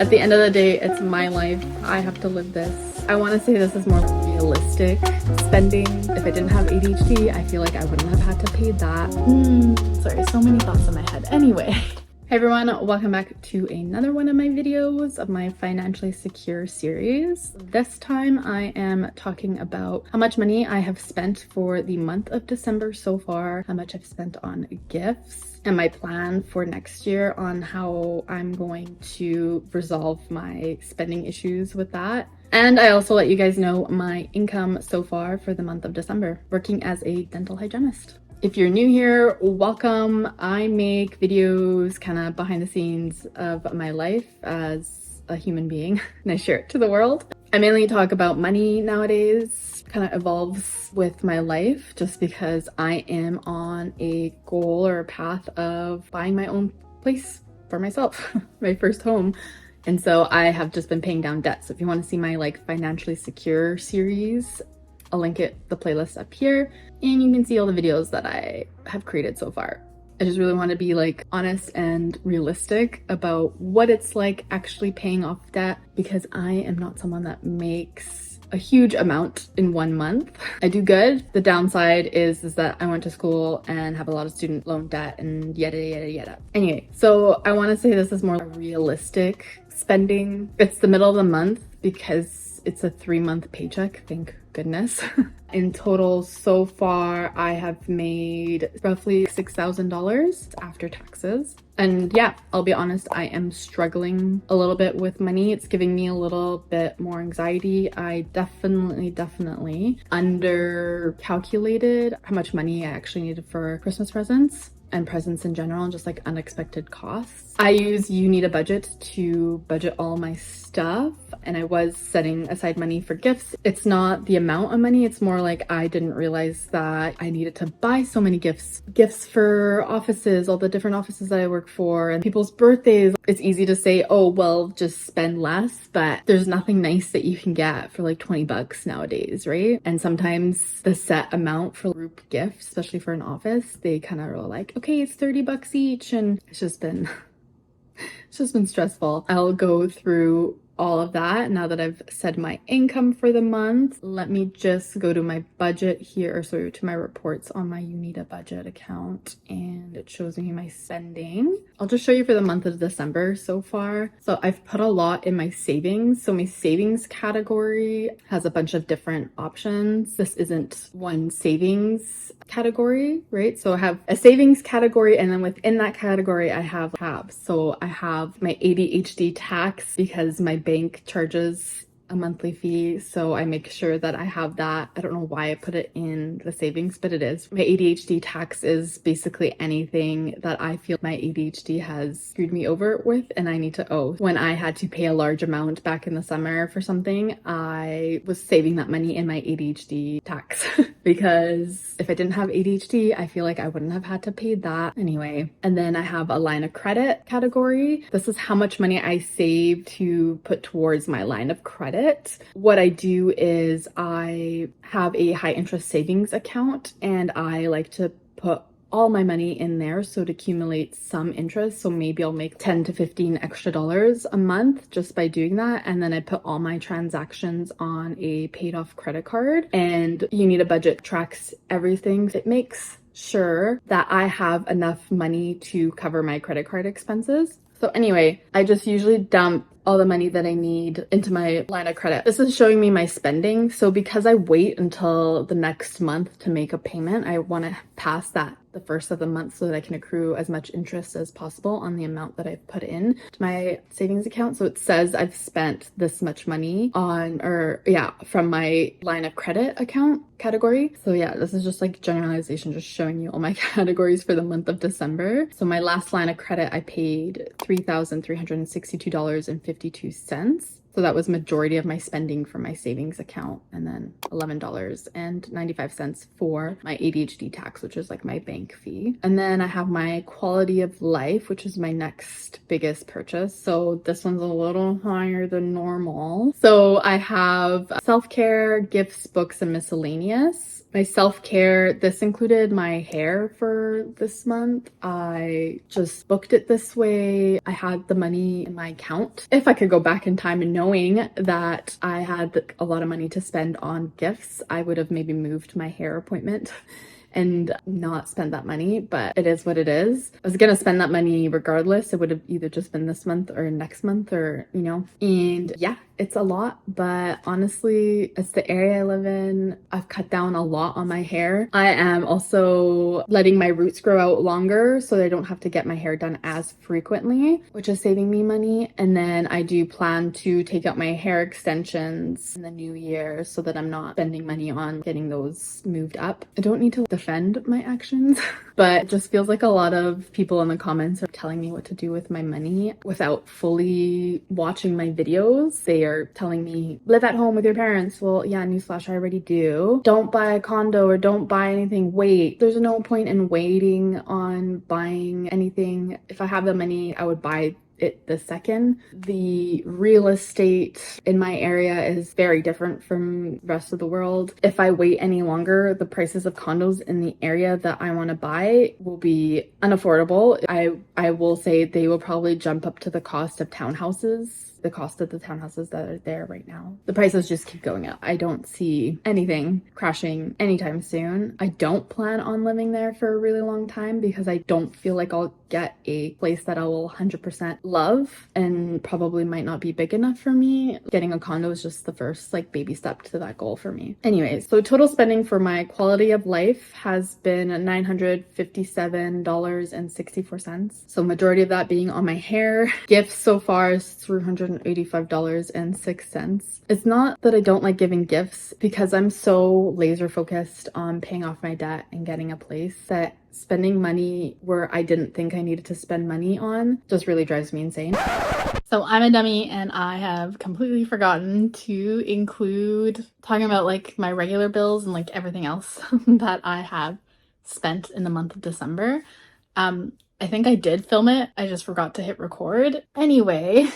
At the end of the day, it's my life. I have to live this. I want to say this is more realistic spending. If I didn't have ADHD, I feel like I wouldn't have had to pay that. Sorry, so many thoughts in my head. Anyway. Hey everyone, welcome back to another one of my videos of my Financially Secure series. This time I am talking about how much money I have spent for the month of December so far, how much I've spent on gifts, and my plan for next year on how I'm going to resolve my spending issues with that. And I also let you guys know my income so far for the month of December, working as a dental hygienist. If you're new here, welcome. I make videos kind of behind the scenes of my life as a human being, and I share it to the world. I mainly talk about money nowadays, kind of evolves with my life just because I am on a goal or a path of buying my own place for myself, my first home. And so I have just been paying down debt. So if you want to see my Financially Secure series, I'll link the playlist up here, and you can see all the videos that I have created so far. I just really want to be honest and realistic about what it's like actually paying off debt, because I am not someone that makes a huge amount in 1 month. I do good. The downside is that I went to school and have a lot of student loan debt and yada yada yada. Anyway, so I want to say this is more realistic spending. It's the middle of the month because it's a 3-month paycheck, thank goodness. In total, so far, I have made roughly $6,000 after taxes. And yeah, I'll be honest, I am struggling a little bit with money. It's giving me a little bit more anxiety. I definitely under calculated how much money I actually needed for Christmas presents and presents in general, and just unexpected costs. I use You Need a Budget to budget all my stuff, and I was setting aside money for gifts. It's not the amount of money, it's more I didn't realize that I needed to buy so many gifts. Gifts for offices, all the different offices that I work for, and people's birthdays. It's easy to say, oh, well, just spend less, but there's nothing nice that you can get for $20 nowadays, right? And sometimes the set amount for group gifts, especially for an office, they kind of are okay, it's $30 each, and it's just been stressful. I'll go through all of that now that I've said my income for the month. Let me just go to my budget here, or sorry, to my reports on my You Need a Budget account, and it shows me my spending. I'll just show you for the month of December so far. So I've put a lot in my savings. So my savings category has a bunch of different options. This isn't one savings category, right? So I have a savings category, and then within that category I have tabs. So I have my ADHD tax because my bank charges a monthly fee, so I make sure that I have that. I don't know why I put it in the savings, but it is. My ADHD tax is basically anything that I feel my ADHD has screwed me over with and I need to owe. When I had to pay a large amount back in the summer for something, I was saving that money in my ADHD tax because if I didn't have ADHD, I feel like I wouldn't have had to pay that anyway. And then I have a line of credit category. This is how much money I save to put towards my line of credit. What I do is I have a high interest savings account, and I like to put all my money in there so to accumulate some interest. So maybe I'll make 10 to 15 extra dollars a month just by doing that. And then I put all my transactions on a paid off credit card, and You Need a Budget tracks everything. It makes sure that I have enough money to cover my credit card expenses. So anyway, I just usually dump all the money that I need into my line of credit. This is showing me my spending. So because I wait until the next month to make a payment, I want to pass that the first of the month so that I can accrue as much interest as possible on the amount that I've put in to my savings account. So it says I've spent this much money from my line of credit account category. So yeah, this is just generalization, just showing you all my categories for the month of December. So my last line of credit, I paid $3,362.52. So that was majority of my spending for my savings account, and then $11.95 for my ADHD tax, which is my bank fee. And then I have my quality of life, which is my next biggest purchase. So this one's a little higher than normal. So I have self-care, gifts, books, and miscellaneous. miscellaneous. My self-care, this included my hair for this month. I just booked it this way. I had the money in my account. If I could go back in time and knowing that I had a lot of money to spend on gifts, I would have maybe moved my hair appointment and not spend that money, but it is what it is. I was gonna spend that money regardless. It would have either just been this month or next month, or and yeah, it's a lot, but honestly, it's the area I live in. I've cut down a lot on my hair. I am also letting my roots grow out longer so that I don't have to get my hair done as frequently, which is saving me money. And then I do plan to take out my hair extensions in the new year so that I'm not spending money on getting those moved up. I don't need to defend my actions, but it just feels like a lot of people in the comments are telling me what to do with my money without fully watching my videos. They are telling me, live at home with your parents. Well, yeah, newsflash, I already do. Don't buy a condo or don't buy anything. Wait. There's no point in waiting on buying anything. If I have the money, I would buy it the second. The real estate in my area is very different from the rest of the world. If I wait any longer, the prices of condos in the area that I want to buy will be unaffordable. I will say they will probably jump up to the cost of townhouses. The cost of the townhouses that are there right now. The prices just keep going up. I don't see anything crashing anytime soon. I don't plan on living there for a really long time because I don't feel like I'll get a place that I will 100% love, and probably might not be big enough for me. Getting a condo is just the first baby step to that goal for me. Anyways, so total spending for my quality of life has been $957.64. So majority of that being on my hair. Gifts so far is $385.06. It's not that I don't like giving gifts, because I'm so laser focused on paying off my debt and getting a place that spending money where I didn't think I needed to spend money on just really drives me insane. So I'm a dummy and I have completely forgotten to include talking about my regular bills and everything else that I have spent in the month of December. I think I did film it. I just forgot to hit record. Anyway,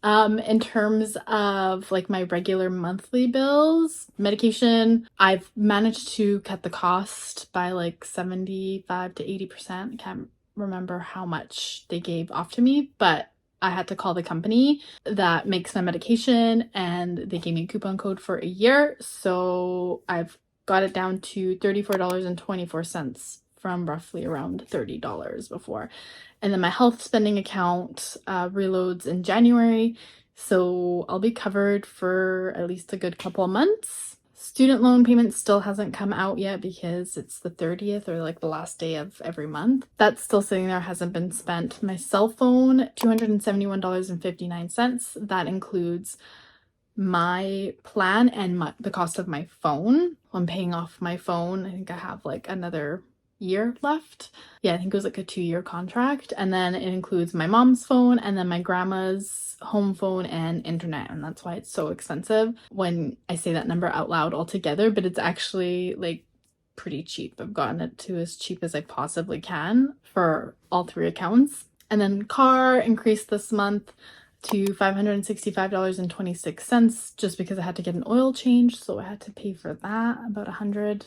in terms of my regular monthly bills, medication, I've managed to cut the cost by 75 to 80%. I can't remember how much they gave off to me, but I had to call the company that makes my medication and they gave me a coupon code for a year. So I've got it down to $34.24 from roughly around $30 before. And then my health spending account reloads in January, so I'll be covered for at least a good couple of months. Student loan payment still hasn't come out yet because it's the 30th or the last day of every month. That's still sitting there, hasn't been spent. My cell phone, $271.59. That includes my plan and the cost of my phone. I'm paying off my phone. I think I have another year left. Yeah, I think it was a 2-year contract. And then it includes my mom's phone and then my grandma's home phone and internet. And that's why it's so expensive when I say that number out loud altogether, but it's actually pretty cheap. I've gotten it to as cheap as I possibly can for all 3 accounts. And then car increased this month to $565.26 just because I had to get an oil change. So I had to pay for that, about $100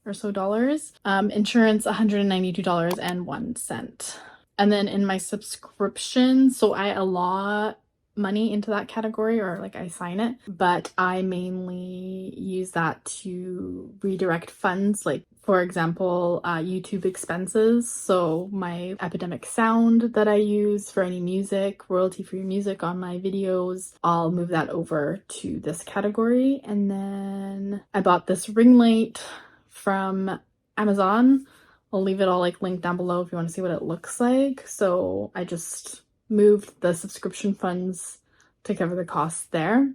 or so dollars. Insurance, $192.01. And then in my subscription, so I allot money into that category, or I assign it, but I mainly use that to redirect funds, for example, YouTube expenses. So my Epidemic Sound that I use for any music, royalty-free music on my videos, I'll move that over to this category. And then I bought this ring light from Amazon. I'll leave it all linked down below if you want to see what it looks like. So I just moved the subscription funds to cover the costs there.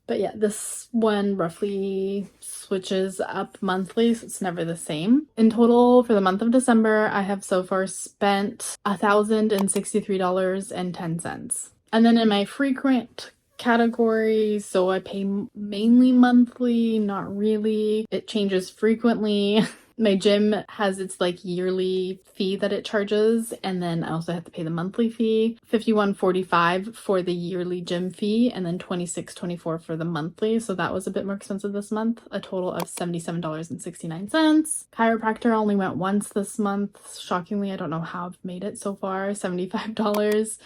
But yeah, this one roughly switches up monthly, so it's never the same. In total, for the month of December, I have so far spent $1,063.10. And then in my frequent category, so I pay mainly monthly, not really. It changes frequently. My gym has its like yearly fee that it charges, and then I also have to pay the monthly fee. $51.45 for the yearly gym fee, and then $26.24 for the monthly. So that was a bit more expensive this month, a total of $77.69. Chiropractor only went once this month. Shockingly, I don't know how I've made it so far, $75.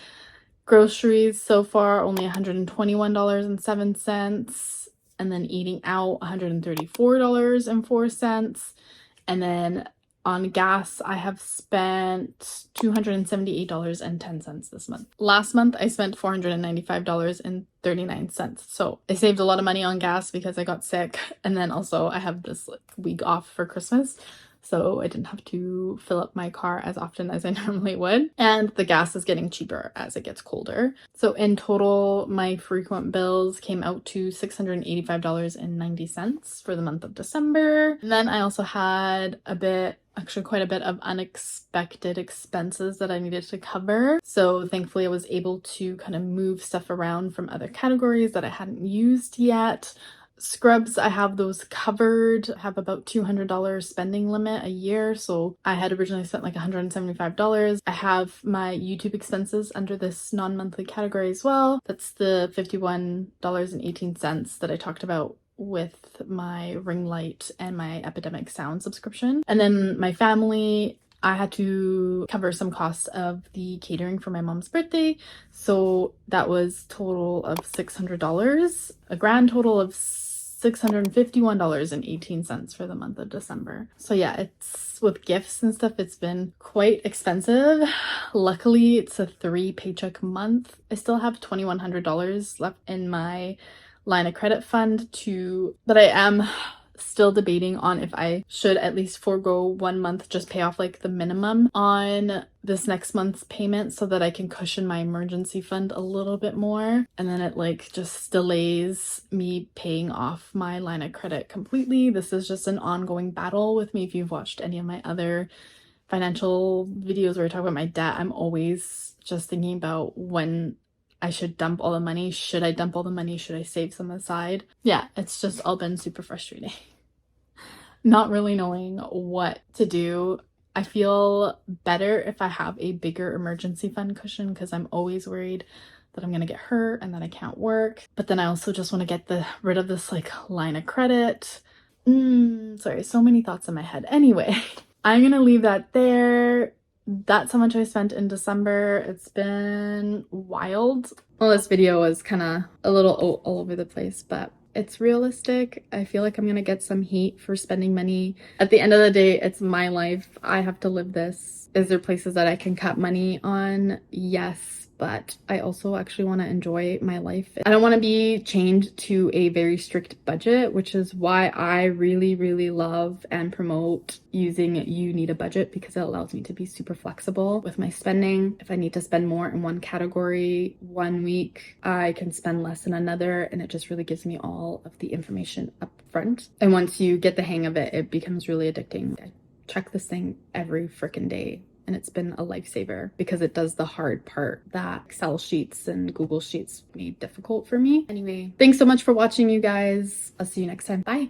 Groceries so far only $121.07, and then eating out $134.04. And then on gas, I have spent $278.10 this month. Last month, I spent $495.39. So I saved a lot of money on gas because I got sick. And then also I have this week off for Christmas, so I didn't have to fill up my car as often as I normally would. And the gas is getting cheaper as it gets colder. So in total, my frequent bills came out to $685.90 for the month of December. And then I also had quite a bit of unexpected expenses that I needed to cover. So thankfully I was able to kind of move stuff around from other categories that I hadn't used yet. Scrubs, I have those covered. I have about $200 spending limit a year, so I had originally spent like $175. I have my YouTube expenses under this non-monthly category as well. That's the $51.18 that I talked about with my ring light and my Epidemic Sound subscription. And then my family, I had to cover some costs of the catering for my mom's birthday. So that was total of $600, a grand total of $651.18 for the month of December. So yeah, it's with gifts and stuff, it's been quite expensive. Luckily, it's a 3 paycheck month. I still have $2,100 left in my line of credit fund that I am still debating on if I should at least forego 1 month, just pay off like the minimum on this next month's payment so that I can cushion my emergency fund a little bit more. And then it like just delays me paying off my line of credit completely. This is just an ongoing battle with me. If you've watched any of my other financial videos where I talk about my debt, I'm always just thinking about when I should dump all the money. Should I dump all the money? Should I save some aside? Yeah, it's just all been super frustrating. Not really knowing what to do. I feel better if I have a bigger emergency fund cushion because I'm always worried that I'm gonna get hurt and that I can't work. But then I also just want to get rid of this like line of credit. Sorry, so many thoughts in my head. Anyway, I'm gonna leave that there. That's how much I spent in December. It's been wild. Well, this video was kind of a little all over the place, but it's realistic. I feel like I'm gonna get some heat for spending money. At the end of the day, it's my life. I have to live this. Is there places that I can cut money on? Yes. But I also actually want to enjoy my life. I don't want to be chained to a very strict budget, which is why I really, really love and promote using You Need a Budget, because it allows me to be super flexible with my spending. If I need to spend more in one category 1 week, I can spend less in another, and it just really gives me all of the information up front. And once you get the hang of it, it becomes really addicting. I check this thing every freaking day. And it's been a lifesaver because it does the hard part that Excel sheets and Google Sheets made difficult for me. Anyway, thanks so much for watching, you guys. I'll see you next time. Bye.